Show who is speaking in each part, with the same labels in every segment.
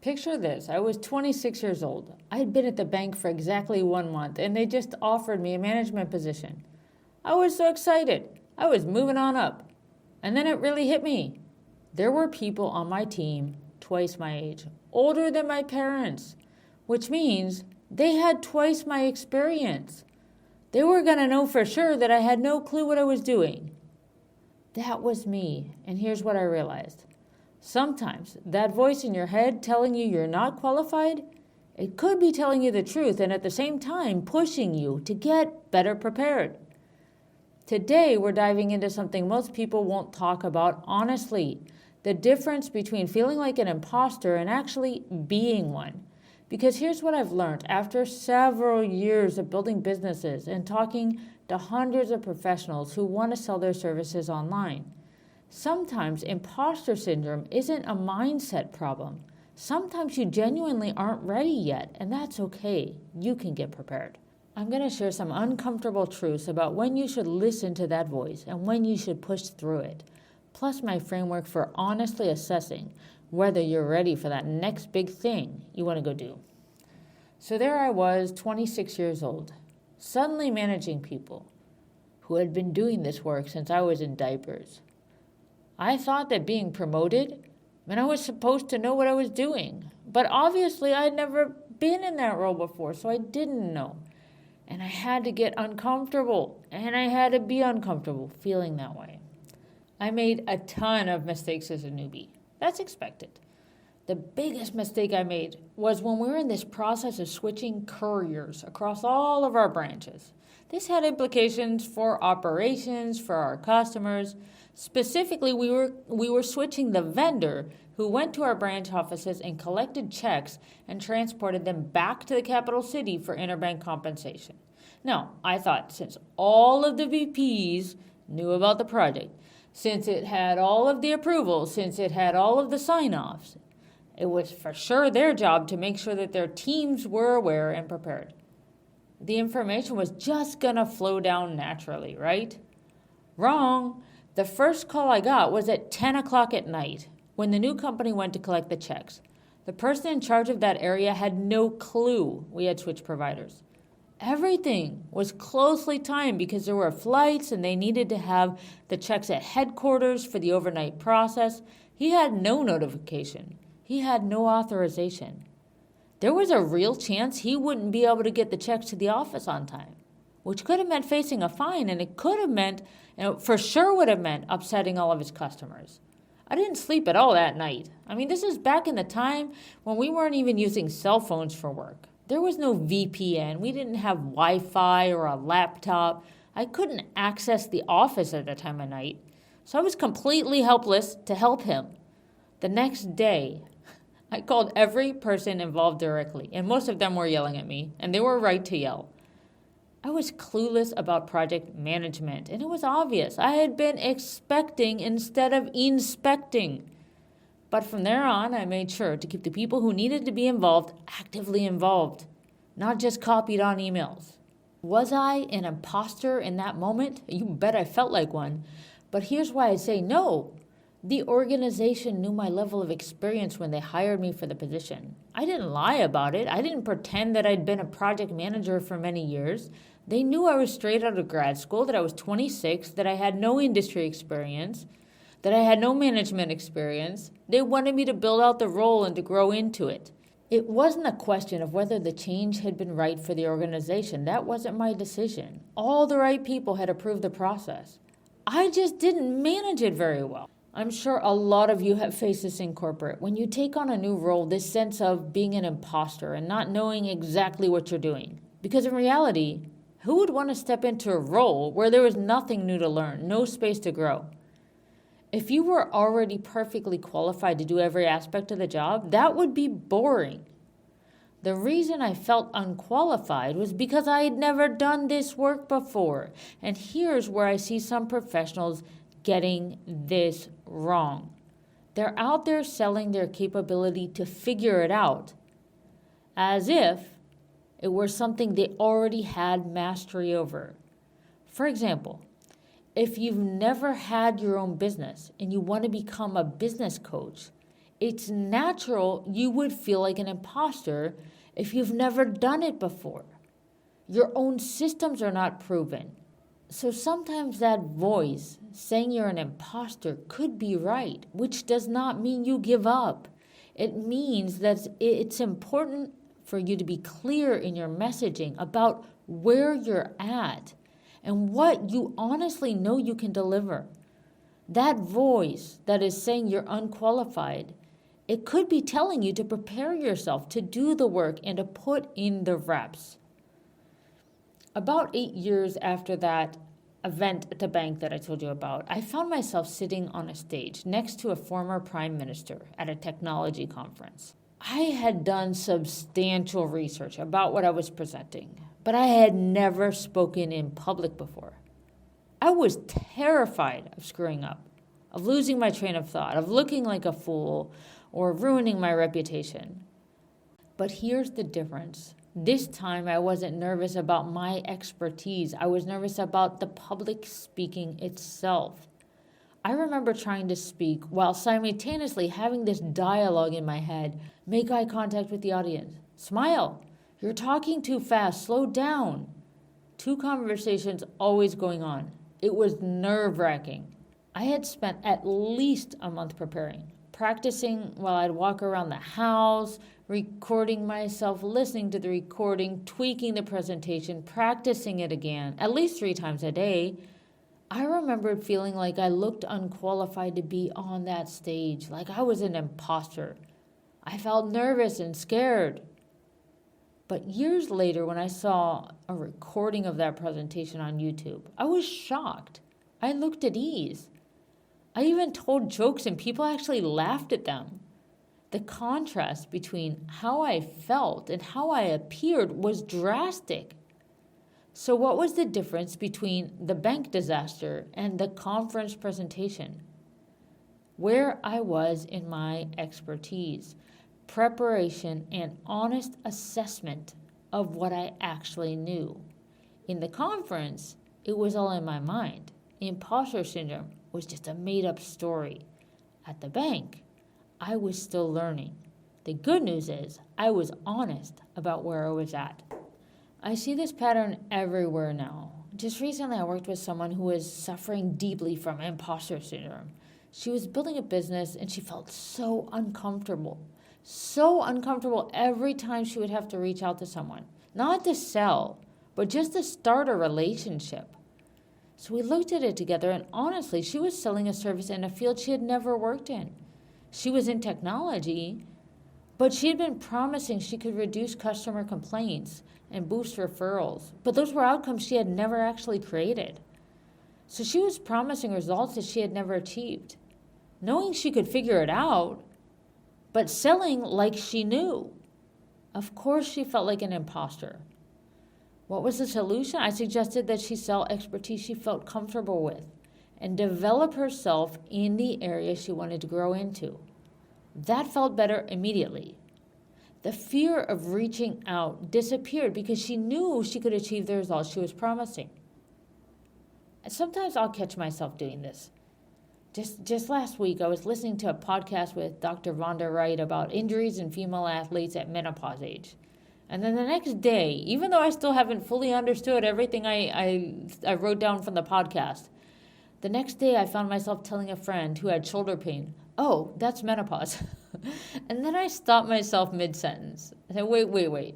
Speaker 1: Picture this. I was 26 years old. I had been at the bank for exactly 1 month, and they just offered me a management position. I was so excited. I was moving on up. And then it really hit me. There were people on my team twice my age, older than my parents, which means they had twice my experience. They were going to know for sure that I had no clue what I was doing. That was me, and here's what I realized. Sometimes that voice in your head telling you you're not qualified, it could be telling you the truth and at the same time pushing you to get better prepared. Today, we're diving into something most people won't talk about honestly, the difference between feeling like an imposter and actually being one. Because here's what I've learned after several years of building businesses and talking to hundreds of professionals who want to sell their services online. Sometimes imposter syndrome isn't a mindset problem. Sometimes you genuinely aren't ready yet, and that's okay. You can get prepared. I'm going to share some uncomfortable truths about when you should listen to that voice and when you should push through it, plus my framework for honestly assessing whether you're ready for that next big thing you want to go do. So there I was, 26 years old, suddenly managing people who had been doing this work since I was in diapers. I thought that being promoted meant I was supposed to know what I was doing. But obviously I'd never been in that role before, so I didn't know. And I had to get uncomfortable, and I had to be uncomfortable feeling that way. I made a ton of mistakes as a newbie. That's expected. The biggest mistake I made was when we were in this process of switching couriers across all of our branches. This had implications for operations, for our customers. Specifically, we were switching the vendor who went to our branch offices and collected checks and transported them back to the capital city for interbank compensation. Now, I thought since all of the VPs knew about the project, since it had all of the approvals, since it had all of the sign-offs, it was for sure their job to make sure that their teams were aware and prepared. The information was just going to flow down naturally, right? Wrong. The first call I got was at 10 o'clock at night when the new company went to collect the checks. The person in charge of that area had no clue we had switched providers. Everything was closely timed because there were flights and they needed to have the checks at headquarters for the overnight process. He had no notification. He had no authorization. There was a real chance he wouldn't be able to get the checks to the office on time, which could have meant facing a fine, and it could have meant, for sure would have meant upsetting all of his customers. I didn't sleep at all that night. I mean, this is back in the time when we weren't even using cell phones for work. There was no VPN. We didn't have Wi-Fi or a laptop. I couldn't access the office at that time of night. So I was completely helpless to help him. The next day, I called every person involved directly, and most of them were yelling at me, and they were right to yell. I was clueless about project management, and it was obvious. I had been expecting instead of inspecting. But from there on, I made sure to keep the people who needed to be involved actively involved, not just copied on emails. Was I an imposter in that moment? You bet I felt like one. But here's why I say no. The organization knew my level of experience when they hired me for the position. I didn't lie about it. I didn't pretend that I'd been a project manager for many years. They knew I was straight out of grad school, that I was 26, that I had no industry experience, that I had no management experience. They wanted me to build out the role and to grow into it. It wasn't a question of whether the change had been right for the organization. That wasn't my decision. All the right people had approved the process. I just didn't manage it very well. I'm sure a lot of you have faced this in corporate. When you take on a new role, this sense of being an imposter and not knowing exactly what you're doing. Because in reality, who would want to step into a role where there was nothing new to learn, no space to grow? If you were already perfectly qualified to do every aspect of the job, that would be boring. The reason I felt unqualified was because I had never done this work before. And here's where I see some professionals getting this wrong. They're out there selling their capability to figure it out as if it were something they already had mastery over. For example, if you've never had your own business and you want to become a business coach, It's natural you would feel like an imposter if you've never done it before. Your own systems are not proven. So sometimes that voice saying you're an imposter could be right, which does not mean you give up. It means that it's important for you to be clear in your messaging about where you're at and what you honestly know you can deliver. That voice that is saying you're unqualified, it could be telling you to prepare yourself to do the work and to put in the reps. About 8 years after that event at the bank that I told you about, I found myself sitting on a stage next to a former prime minister at a technology conference. I had done substantial research about what I was presenting, but I had never spoken in public before. I was terrified of screwing up, of losing my train of thought, of looking like a fool, or ruining my reputation. But here's the difference. This time I wasn't nervous about my expertise. I was nervous about the public speaking itself. I remember trying to speak while simultaneously having this dialogue in my head. Make eye contact with the audience. Smile. You're talking too fast. Slow down. 2 conversations always going on. It was nerve-wracking. I had spent at least a month preparing, practicing while I'd walk around the house, recording myself, listening to the recording, tweaking the presentation, practicing it again, at least 3 times a day. I remembered feeling like I looked unqualified to be on that stage, like I was an imposter. I felt nervous and scared. But years later, when I saw a recording of that presentation on YouTube, I was shocked. I looked at ease. I even told jokes and people actually laughed at them. The contrast between how I felt and how I appeared was drastic. So what was the difference between the bank disaster and the conference presentation? Where I was in my expertise, preparation, and honest assessment of what I actually knew. In the conference, it was all in my mind. Imposter syndrome was just a made-up story. At the bank, I was still learning. The good news is I was honest about where I was at. I see this pattern everywhere now. Just recently, I worked with someone who was suffering deeply from imposter syndrome. She was building a business and she felt so uncomfortable every time she would have to reach out to someone. Not to sell, but just to start a relationship. So we looked at it together, and honestly, she was selling a service in a field she had never worked in. She was in technology, but she had been promising she could reduce customer complaints and boost referrals. But those were outcomes she had never actually created. So she was promising results that she had never achieved, knowing she could figure it out, but selling like she knew. Of course, she felt like an imposter. What was the solution? I suggested that she sell expertise she felt comfortable with and develop herself in the area she wanted to grow into. That felt better immediately. The fear of reaching out disappeared because she knew she could achieve the results she was promising. Sometimes I'll catch myself doing this. Just last week, I was listening to a podcast with Dr. Vonda Wright about injuries in female athletes at menopause age. And then the next day, even though I still haven't fully understood everything I wrote down from the podcast, the next day I found myself telling a friend who had shoulder pain, "Oh, that's menopause." And then I stopped myself mid-sentence. I said, wait.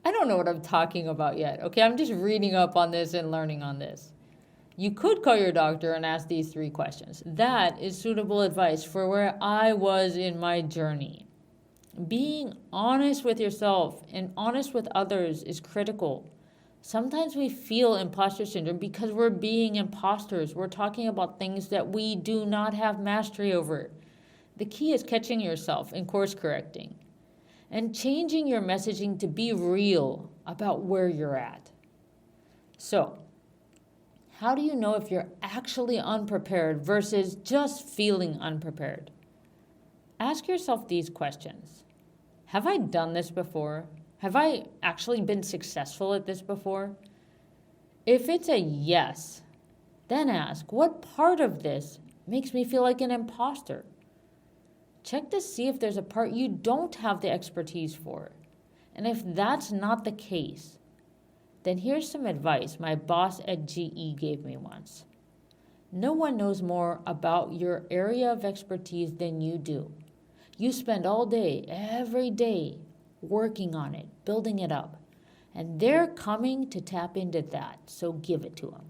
Speaker 1: I don't know what I'm talking about yet. Okay, I'm just reading up on this and learning on this. You could call your doctor and ask these 3 questions. That is suitable advice for where I was in my journey. Being honest with yourself and honest with others is critical. Sometimes we feel imposter syndrome because we're being imposters. We're talking about things that we do not have mastery over. The key is catching yourself and course correcting and changing your messaging to be real about where you're at. So, how do you know if you're actually unprepared versus just feeling unprepared? Ask yourself these questions. Have I done this before? Have I actually been successful at this before? If it's a yes, then ask, what part of this makes me feel like an imposter? check to see if there's a part you don't have the expertise for. And if that's not the case, then here's some advice my boss at GE gave me once. No one knows more about your area of expertise than you do. You spend all day, every day, working on it, building it up. And they're coming to tap into that, so give it to them.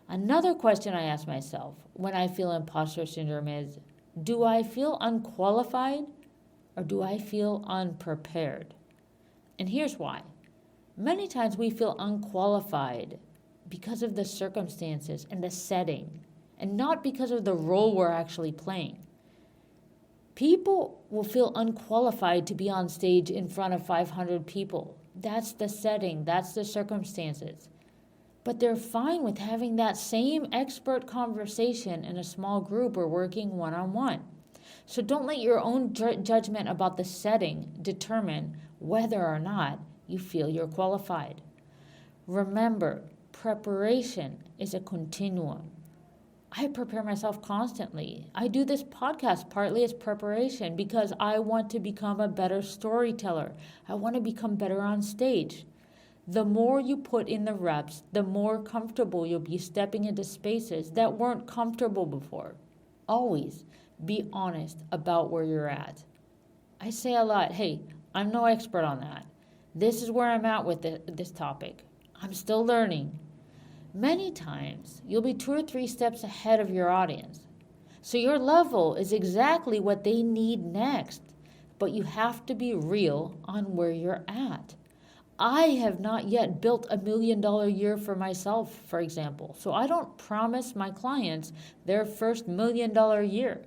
Speaker 1: Another question I ask myself when I feel imposter syndrome is, do I feel unqualified or do I feel unprepared? And here's why. Many times we feel unqualified because of the circumstances and the setting, and not because of the role we're actually playing. People will feel unqualified to be on stage in front of 500 people. That's the setting, that's the circumstances. But they're fine with having that same expert conversation in a small group or working one-on-one. So don't let your own judgment about the setting determine whether or not you feel you're qualified. Remember, preparation is a continuum. I prepare myself constantly. I do this podcast partly as preparation because I want to become a better storyteller. I want to become better on stage. The more you put in the reps, the more comfortable you'll be stepping into spaces that weren't comfortable before. Always be honest about where you're at. I say a lot, hey, I'm no expert on that. This is where I'm at with this topic. I'm still learning. Many times, you'll be 2 or 3 steps ahead of your audience. So your level is exactly what they need next, but you have to be real on where you're at. I have not yet built $1 million year for myself, for example, so I don't promise my clients their first $1 million year.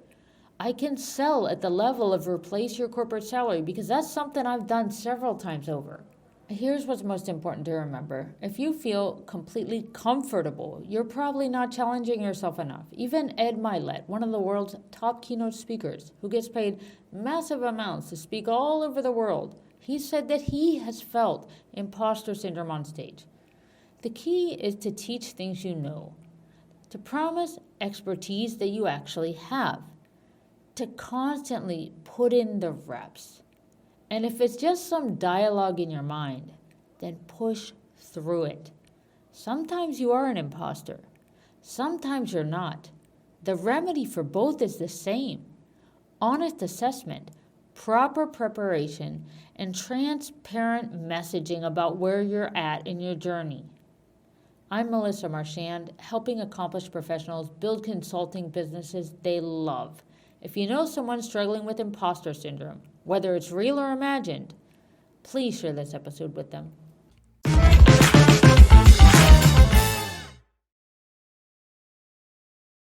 Speaker 1: I can sell at the level of replace your corporate salary because that's something I've done several times over. Here's what's most important to remember. If you feel completely comfortable, you're probably not challenging yourself enough. Even Ed Milet, one of the world's top keynote speakers, who gets paid massive amounts to speak all over the world, he said that he has felt imposter syndrome on stage. The key is to teach things you know, to promise expertise that you actually have, to constantly put in the reps. And if it's just some dialogue in your mind, then push through it. Sometimes you are an imposter. Sometimes you're not. The remedy for both is the same. Honest assessment, proper preparation, and transparent messaging about where you're at in your journey. I'm Melissa Marchand, helping accomplished professionals build consulting businesses they love. If you know someone struggling with imposter syndrome, whether it's real or imagined, please share this episode with them.